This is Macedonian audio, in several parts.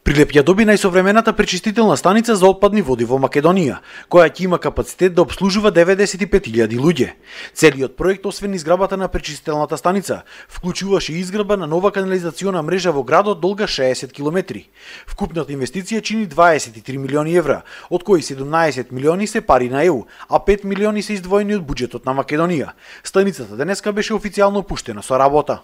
Прилеп ја доби најсовремената пречистителна станица за отпадни води во Македонија, која ќе има капацитет да обслужува 95.000 луѓе. Целиот проект, освен изградбата на пречистителната станица, вклучуваше и изградба на нова канализациона мрежа во градот долга 60 километри. Вкупната инвестиција чини 23 милиони евра, од кои 17 милиони се пари на ЕУ, а 5 милиони се издвоени од буџетот на Македонија. Станицата денеска беше официјално пуштена со работа.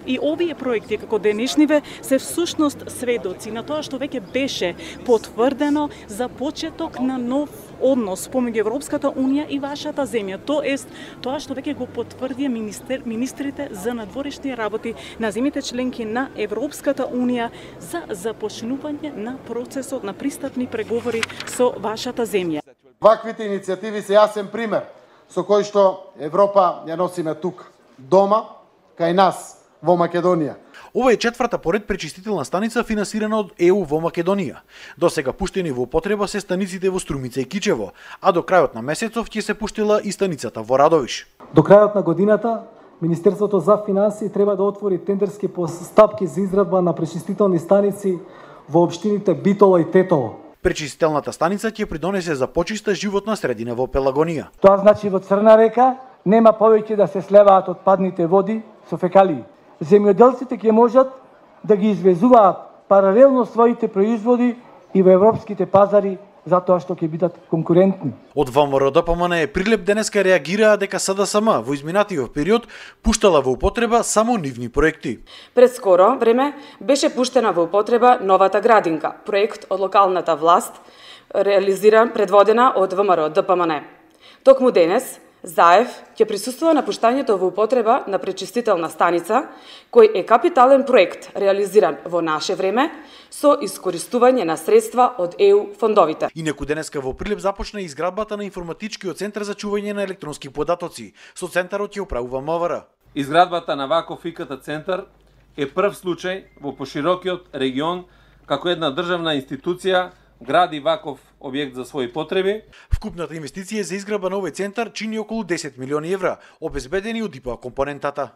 И овие проекти како денешниве се всушност сведоци на тоа што веќе беше потврдено за почеток на нов однос помеѓу Европската унија и вашата земја. Тоест, тоа што веќе го потврдија министрите за надворешни работи на земјите членки на Европската унија за започнување на процесот на пристапни преговори со вашата земја. Ваквите иницијативи се јасен пример со кој што Европа ја носиме тук дома, кај нас во Македонија. Ова е четврта поред пречистителна станица финансирана од ЕУ во Македонија. Досега пуштени во употреба се станиците во Струмица и Кичево, а до крајот на месецов ќе се пуштила и станицата во Радовиш. До крајот на годината Министерството за финансии треба да отвори тендерски постапки за изградба на пречистителни станици во општините Битола и Тетово. Пречистителната станица ќе придонесе за почиста животна средина во Пелагонија. Тоа значи во Црна река нема повеќе да се слеваат отпадните води со фекалии. Земјоделците ќе можат да ги извезуваат паралелно своите производи и во европските пазари затоа што ќе бидат конкурентни. Од ВМРО ДПМН Прилеп денеска реагираа дека СДСМ во изминатиот период пуштала во употреба само нивни проекти. Пред скоро време беше пуштена во употреба новата градинка, проект од локалната власт, реализиран предводена од ВМРО ДПМН. Токму денес ЗАЕВ ќе присуствува на пуштањето во употреба на пречистителна станица, кој е капитален проект реализиран во наше време со искористување на средства од ЕУ фондовите. Инаку денеска во Прилеп започна изградбата на информатичкиот центар за чување на електронски податоци. Со центарот ќе управува МВР. Изградбата на ваков ИКТ центар е прв случај во поширокиот регион како една државна институција гради ваков објект за своји потреби. Вкупната инвестиција за изградба на овој центар чини околу 10 милиони евра, обезбедени од ИПА компонентата.